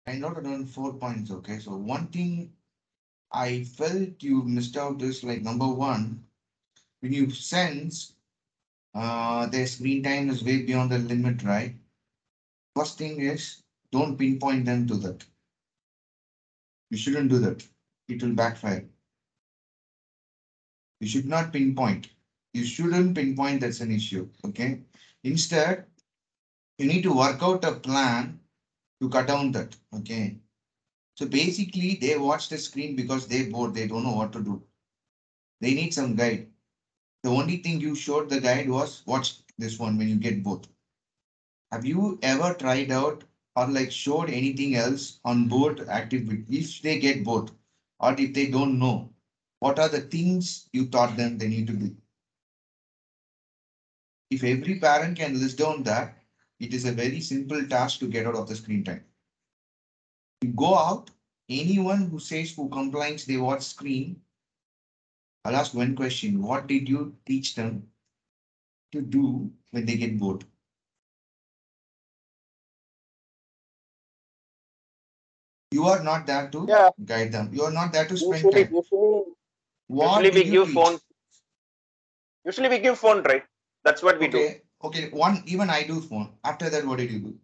I noted down 4 points. Okay, so one thing I felt you missed out is like number one, when you sense their screen time is way beyond the limit, right? First thing is don't pinpoint them to that. You shouldn't do that. It will backfire. You should not pinpoint. You shouldn't pinpoint that's an issue. Okay. Instead, you need to work out a plan to cut down that. Okay. So basically, they watch the screen because they're bored. They don't know what to do. They need some guide. The only thing you showed the guide was watch this one when you get bored. Have you ever tried out or like showed anything else on board activity if they get bored or if they don't know? What are the things you taught them they need to do? If every parent can list down that, it is a very simple task to get out of the screen time. You go out, anyone who says who complains they watch screen, I'll ask one question. What did you teach them to do when they get bored? You are not there to Yeah, guide them. You are not there to spend usually, time. usually, What usually we did you give phone. teach? Usually we give phone, right? That's what we do. Okay, okay. One, even I do phone. After that, what did you do?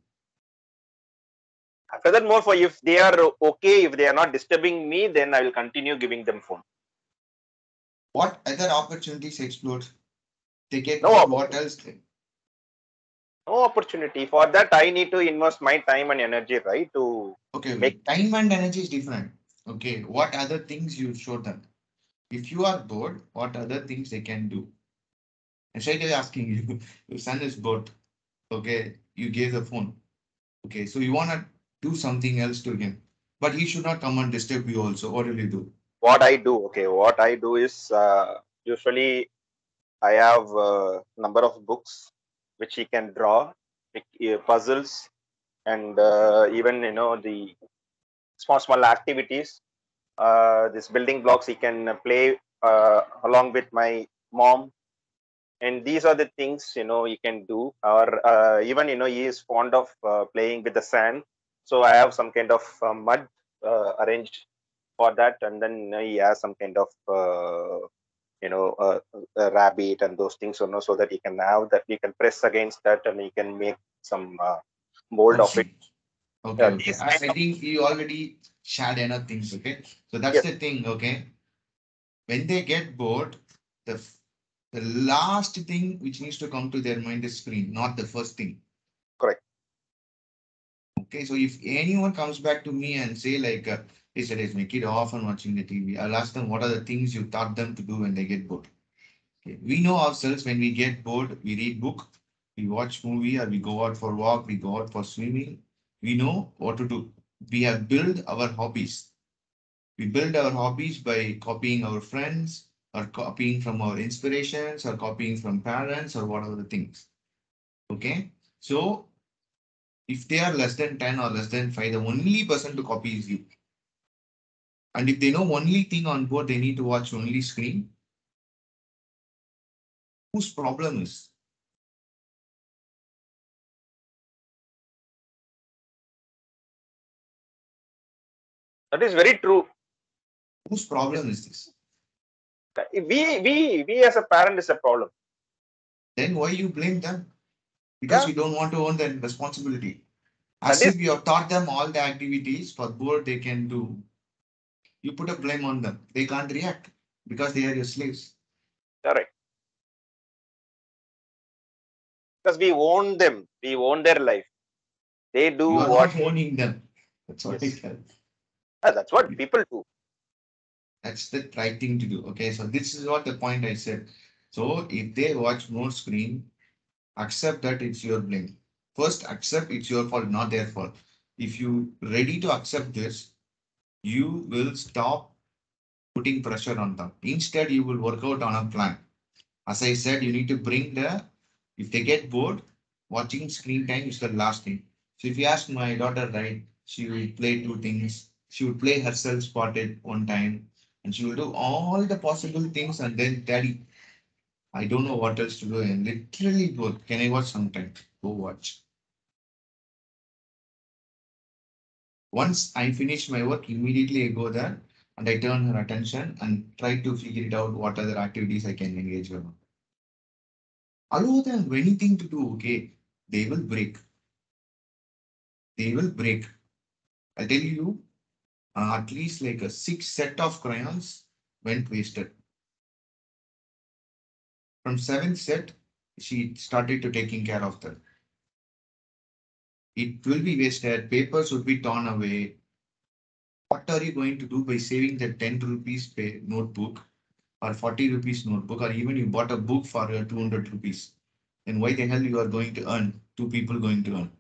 After that, more for if they are okay, if they are not disturbing me, then I will continue giving them phone. What other opportunities explored? They get No bored. What opportunity. else? No opportunity. For that, I need to invest my time and energy, right? To Okay, make. okay. Time and energy is different. Okay, what other things you show them? If you are bored, what other things they can do? And straight away asking you, your son is bored. Okay, you gave the phone. Okay, so you want to do something else to him, but he should not come and disturb you also. What will you do? What I do, okay, what I do is usually I have a number of books which he can draw, puzzles, and even the small activities. This building blocks he can play along with my mom, and these are the things he can do. Or even he is fond of playing with the sand, so I have some kind of mud arranged for that, and then he has some kind of a rabbit and those things, so that he can have that, he can press against that and he can make some mold of it. Mochi. Okay, okay. These I, kind I of, think you already shared enough things. Okay, so that's yes, the thing. Okay, when they get bored, the the last thing which needs to come to their mind is screen, not the first thing. correct. Okay, so if anyone comes back to me and say like, "Hey, sir, is my kid often watching the TV?" I'll ask them, "What are the things you taught them to do when they get bored?" Okay. We know ourselves when we get bored, we read book, we watch movie, or we go out for walk, we go out for swimming. We know what to do. We have built our hobbies. We build our hobbies by copying our friends, or copying from our inspirations, or copying from parents, or whatever the things. Okay. So if they are less than 10 or less than 5, the only person to copy is you. And if they know only thing on board, they need to watch only screen. Whose problem is? That is very true. Whose Is problem is this? we as a parent is a problem. Then why you blame them? Because Yeah, you don't want to own that responsibility. that As is if you have taught them all the activities for board they can do, you put a blame on them. They can't react because they are your slaves. correct. Because we own them, we own their life. They do You are what. not owning them. That's what I Yes. tell. That's what people do. That's the right thing to do. Okay, so this is what the point I said. So if they watch more screen, accept that it's your blame. First, accept it's your fault, not their fault. If you ready to accept this, you will stop putting pressure on them. Instead, you will work out on a plan. As I said, you need to bring if they get bored, watching screen time is the last thing. So if you ask my daughter, right, she will play two things. She would play herself spotted one time, and she will do all the possible things. And then, Daddy, I don't know what else to do. And literally, bored. Can I watch sometime? Go watch. Once I finish my work, immediately I go there and I turn her attention and try to figure it out what other activities I can engage her on. Allow them anything to do, okay? They will break. They will break. I tell you, at least like a 6 set of crayons went wasted. From seventh set, she started to taking care of them. It will be wasted. Papers would be torn away. What are you going to do by saving the 10 rupees pay notebook or 40 rupees notebook, or even you bought a book for 200 rupees? Then why the hell you are going to earn? Two people going to earn.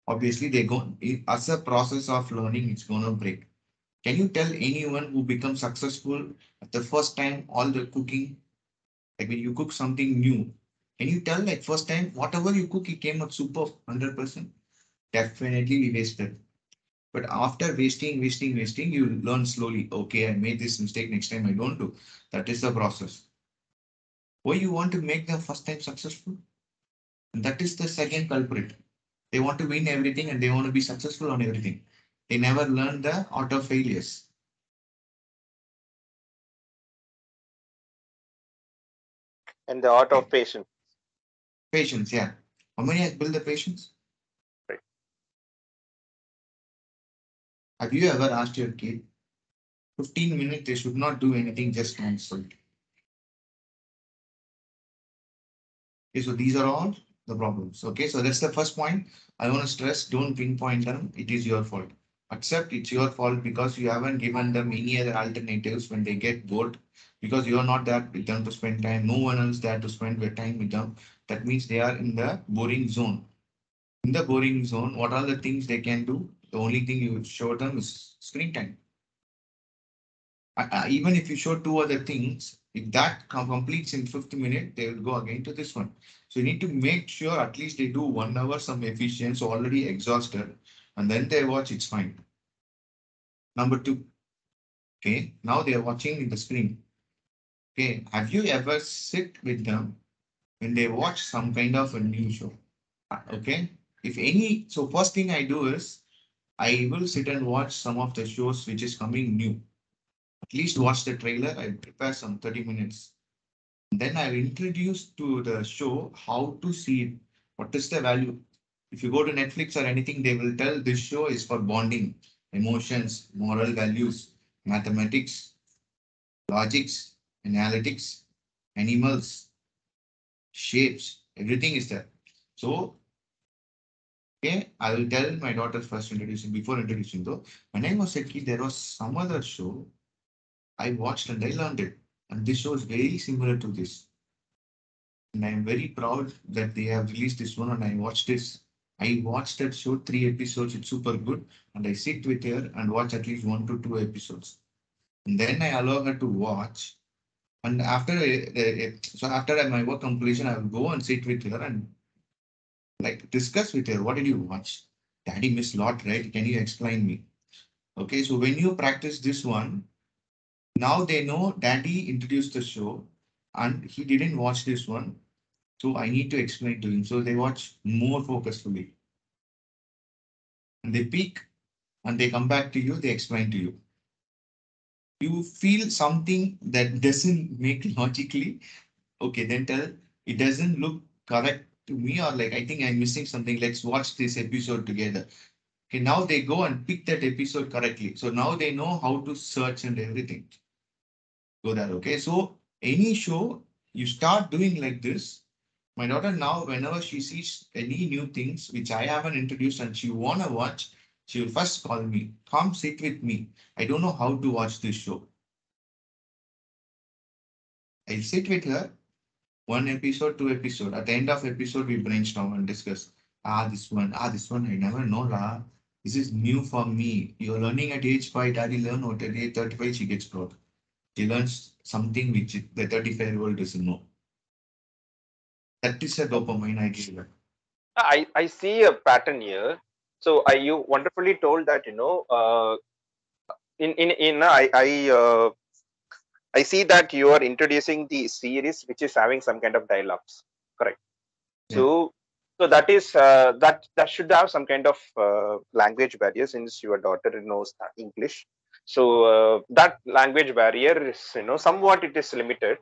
Obviously, they go as a process of learning, it's gonna break. Can you tell anyone who becomes successful at the first time all the cooking, like when you cook something new, can you tell like first time whatever you cook it came out super 100%? Definitely we wasted. But after wasting, you learn slowly. Okay, I made this mistake. Next time I don't do. That is the process. Why you want to make them first time successful? And that is the second culprit. They want to win everything and they want to be successful on everything. They never learn the art of failures. And the art of patience. Patience, yeah. How many has built the patience? Right. Have you ever asked your kid 15 minutes they should not do anything, just answer? Okay, so these are all the problems. Okay, so that's the first point. I want to stress, don't pinpoint them. It is your fault. Accept it's your fault because you haven't given them any other alternatives when they get bored, because you are not there with them to spend time. No one else there to spend their time with them. That means they are in the boring zone. In the boring zone, what are the things they can do? The only thing you show them is screen time. Even if you show two other things, if that completes in 50 minutes, they will go again to this one. So you need to make sure at least they do 1 hour some efficiency already exhausted, and then they watch, it's fine. Number two, okay, now they are watching in the screen. Okay, have you ever sit with them when they watch some kind of a new show? Okay, if any, so first thing I do is I will sit and watch some of the shows which is coming new. At least watch the trailer. I prepare some 30 minutes. Then I'll introduce to the show how to see it. What is the value? If you go to Netflix or anything, they will tell this show is for bonding, emotions, moral values, mathematics, logics, analytics, animals, shapes, everything is there. So, okay, I will tell my daughter first introducing, before introducing though, when I was a kid, there was some other show I watched and I learned it. And this show is very similar to this. And I'm very proud that they have released this one and I watched this. I watched that show 3 episodes, it's super good. And I sit with her and watch at least 1 to 2 episodes. And then I allow her to watch. And so after my work completion, I will go and sit with her and like discuss with her. What did you watch? Daddy missed lot, right? Can you explain me? Okay, so when you practice this one, now they know daddy introduced the show and he didn't watch this one. So I need to explain to him. So they watch more focusfully. And they peek and they come back to you, they explain to you. You feel something that doesn't make logically, okay, then tell it doesn't look correct to me, or like I think I'm missing something. Let's watch this episode together. Okay, now they go and pick that episode correctly. So now they know how to search and everything. Go there. Okay. So any show you start doing like this, my daughter now, whenever she sees any new things which I haven't introduced and she wanna watch, she will first call me. Come sit with me. I don't know how to watch this show. I'll sit with her, 1 episode, 2 episode. At the end of episode, we brainstorm and discuss. This one, I never know lah. This is new for me. You're learning at age 5, daddy learn what at age 35, she gets proud. She learns something which the 35-year-old doesn't know. That is a dopamine I give her. I see a pattern here. So I you wonderfully told that in I see that you are introducing the series which is having some kind of dialogues. Correct. Yeah. So So that is that should have some kind of language barrier since your daughter knows English. So that language barrier is somewhat it is limited.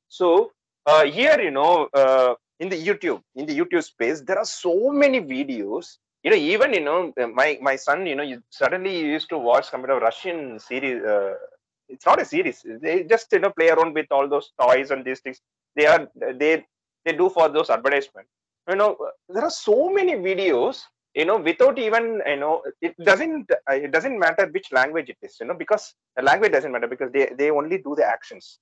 So here in the YouTube space there are so many videos. Even my son suddenly used to watch some kind of Russian series. It's not a series. They just play around with all those toys and these things. They are they do for those advertisements. There are so many videos without even it doesn't matter which language it is because the language doesn't matter because they only do the actions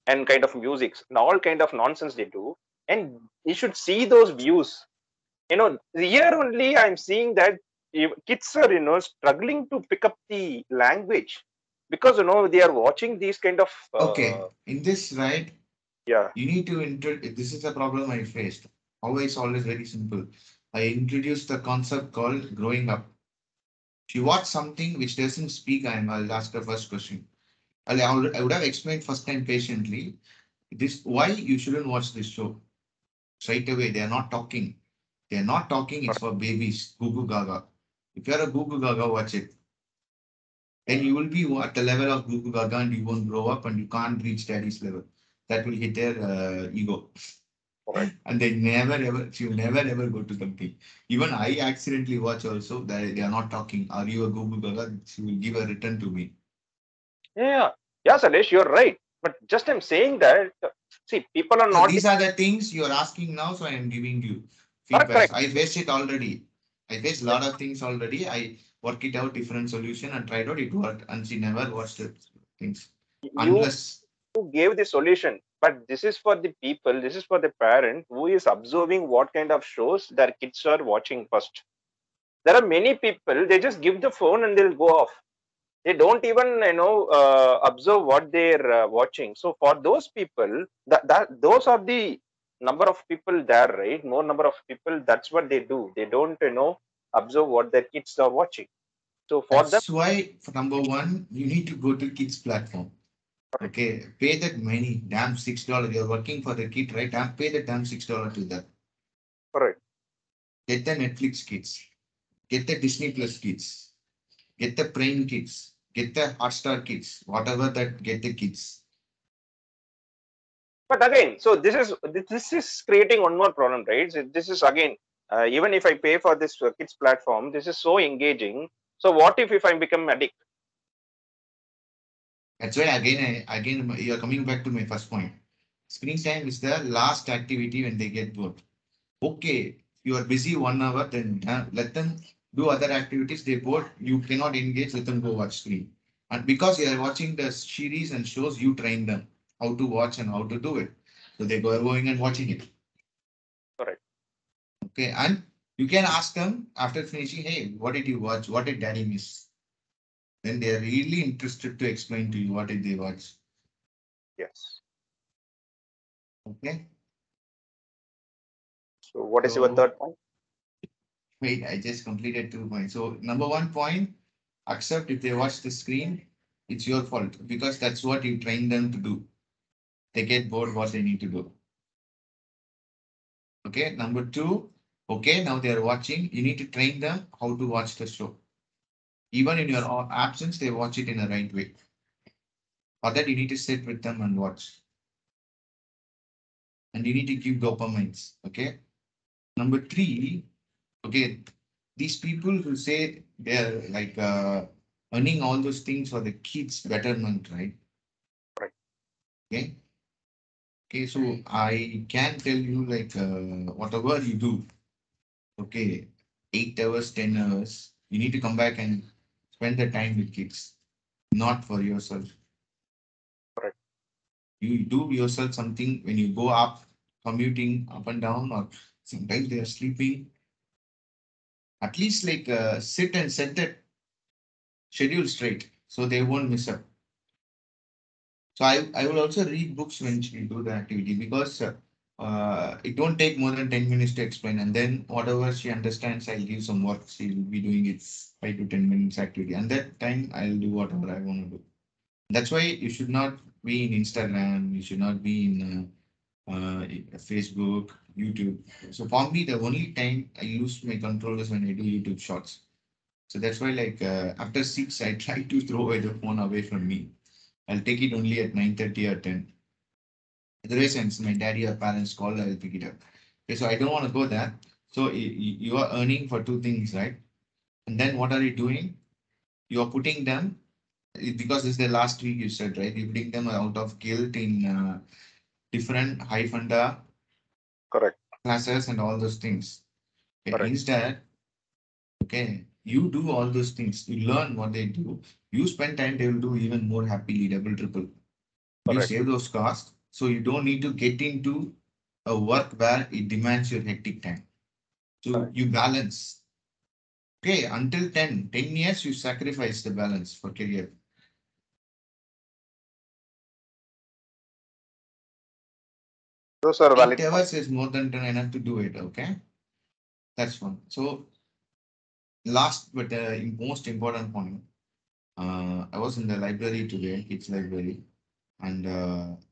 and kind of musics and all kind of nonsense they do, and you should see those views. Here only I'm seeing that kids are struggling to pick up the language because they are watching these kind of Okay, in this, right, yeah. you need to this is the problem I faced. Always, always very simple. I introduced the concept called growing up. If you watch something which doesn't speak, I'll ask the first question. I would have explained first time patiently this why you shouldn't watch this show. Straight away, they are not talking. They are not talking, it's for babies. Goo goo gaga. If you're a goo goo gaga, watch it. Then you will be at the level of goo goo gaga and you won't grow up and you can't reach daddy's level. That will hit their ego. Correct. And she will never ever go to something. Even I accidentally watch also that they are not talking. Are you a goo goo gaga? She will give a return to me. Yeah, yeah, Salesh, you're right. But just I'm saying that, see, people are So not these are the things you are asking now, so I am giving you correct, feedbacks. correct. I faced it already. I faced a Yeah, lot of things already. I work it out different solution and tried out. It worked, and she never watched the things you unless. gave the solution, but this is for the people, this is for the parent who is observing what kind of shows their kids are watching first. There are many people, they just give the phone and they'll go off. They don't even observe what they're watching. So for those people, that those are the number of people there, right? More number of people. That's what they do. They don't observe what their kids are watching. So for them, That's why, for number one, you need to go to kids platform. correct, Okay, pay that money, damn $6. You're working for the kid, right? Damn, pay the damn $6 to them. correct. Get the Netflix kids, get the Disney Plus kids, get the Prime kids, get the Hotstar kids, whatever that, get the kids. But again, so this is creating one more problem, right? So this is again, even if I pay for this kids platform, this is so engaging. So what if I become addict? That's why again you're coming back to my first point. Screen time is the last activity when they get bored. Okay, you are busy 1 hour, then let them do other activities. They bored, you cannot engage, let them go watch screen. And because you are watching the series and shows, you train them how to watch and how to do it. So they go going and watching it. Correct. Okay, and you can ask them after finishing, hey, what did you watch? What did daddy miss? Then they are really interested to explain to you what did they watch. Yes. Okay, So what is your so third point? wait, I just completed 2 points. So number one point, accept if they watch the screen, it's your fault because that's what you train them to do. They get bored what they need to do. Okay, number two, okay, now they are watching. You need to train them how to watch the show. Even in your absence, they watch it in the right way. For that, you need to sit with them and watch. And you need to give dopamines. Okay. Number three, okay, these people who say they're like earning all those things for the kids' betterment, right? Correct. Okay. Okay, so I can tell you like whatever you do, okay, 8 hours, 10 hours, you need to come back and spend the time with kids, not for yourself. Correct. You do yourself something when you go up, commuting up and down, or sometimes they are sleeping. At least like sit and set that schedule straight so they won't miss up. So I will also read books when she do the activity because it don't take more than 10 minutes to explain. And then whatever she understands, I'll give some work. She'll be doing it 5 to 10 minutes activity. And that time I'll do whatever I want to do. That's why you should not be in Instagram. You should not be in Facebook, YouTube. So for me, the only time I use my control is when I do YouTube shorts. So that's why, like after 6, I try to throw away the phone away from me. I'll take it only at 9:30 or 10. Otherwise, since my daddy or parents call, I'll pick it up. Okay, so I don't want to go there. So you are earning for two things, right? And then what are you doing? You are putting them because this is the last week you said, right? You bring them out of guilt in different high funda Correct. classes and all those things. Okay. Correct. Instead, okay, you do all those things. You learn what they do. You spend time, they will do even more happily, double, triple. You Correct. save those costs, so you don't need to get into a work where it demands your hectic time. So Correct. you balance. Okay, until 10 years, you sacrifice the balance for career. Those are Eight valid points. hours is more than enough to do it. Okay, that's one. So last but the most important point. I was in the library today, kids library, and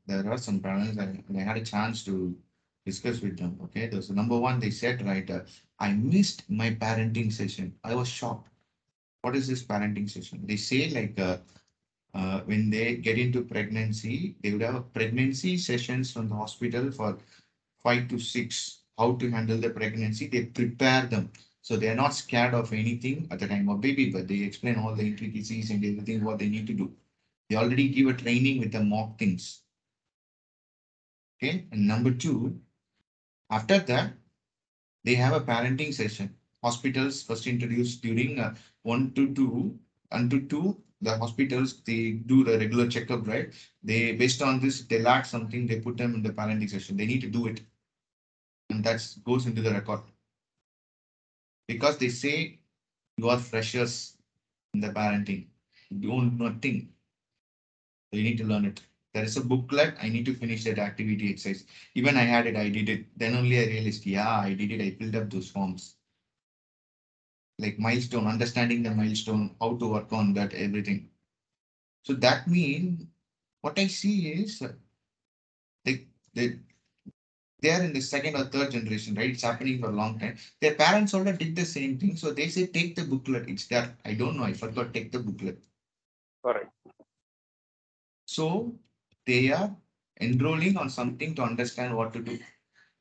there are some parents and I had a chance to discuss with them. Okay, so number one, they said, right, I missed my parenting session. I was shocked. What is this parenting session? They say like when they get into pregnancy, they would have pregnancy sessions from the hospital for 5 to 6. How to handle the pregnancy? They prepare them. So they are not scared of anything at the time of baby, but they explain all the intricacies and everything what they need to do. They already give a training with the mock things. Okay. And number two, after that, they have a parenting session. Hospitals first introduced during 1 to 2, unto 2, the hospitals, they do the regular checkup, right? They, based on this, they lack something, they put them in the parenting session. They need to do it. And that goes into the record. Because they say you are freshers in the parenting. You don't know nothing. So you need to learn it. There is a booklet. I need to finish that activity exercise. Even I had it, I did it. Then only I realized, yeah, I did it. I filled up those forms. Like milestone, understanding the milestone, how to work on that, everything. So that means what I see is they they are in the second or third generation, right? It's happening for a long time. Their parents already did the same thing. So they say, take the booklet. It's there. I don't know. I forgot. Take the booklet. Correct. So they are enrolling on something to understand what to do.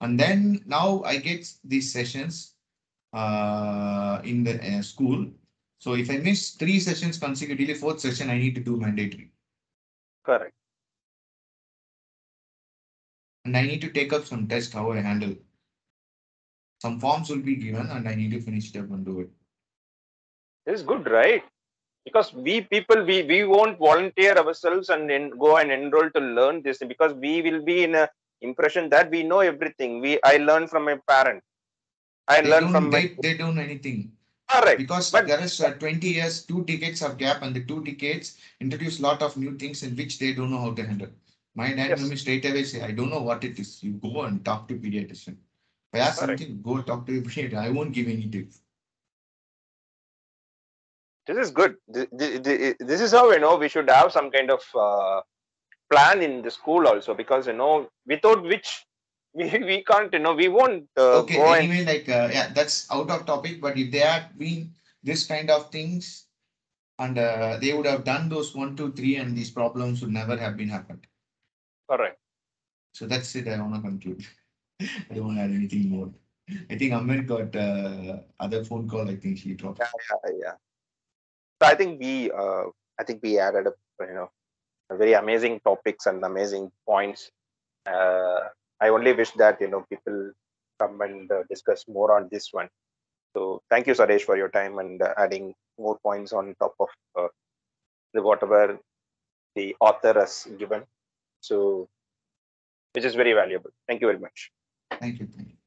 And then now I get these sessions in the school. So if I miss 3 sessions consecutively, fourth session I need to do mandatory, Correct. and I need to take up some test how I handle. Some forms will be given, and I need to finish it up and do it. This is good, right? Because we people we won't volunteer ourselves and then go and enroll to learn this because we will be in a impression that we know everything. I learn from my parent. I They learn don't. from my They don't know anything correct. because But there is 20 years, 2 decades of gap, and the 2 decades introduce a lot of new things in which they don't know how to handle. My dad made yes, me straight away say, I don't know what it is. You go and talk to pediatrician. If I ask correct. something, go talk to a pediatrician. I won't give any tips. This is good. This is how we should have some kind of plan in the school also because without which we can't we won't Okay, go and anyway, like yeah, that's out of topic. But if they had been this kind of things, and they would have done those 1, 2, 3, and these problems would never have been happened. correct. So that's it. I want to conclude. I don't want to add anything more. I think Amir got other phone call. I think she Yeah, dropped. yeah, yeah. So I think we added up very amazing topics and amazing points. Uh, I only wish that people come and discuss more on this one. So thank you, Sadesh, for your time and adding more points on top of the whatever the author has given. So which is very valuable. Thank you very much. Thank you. Thank you.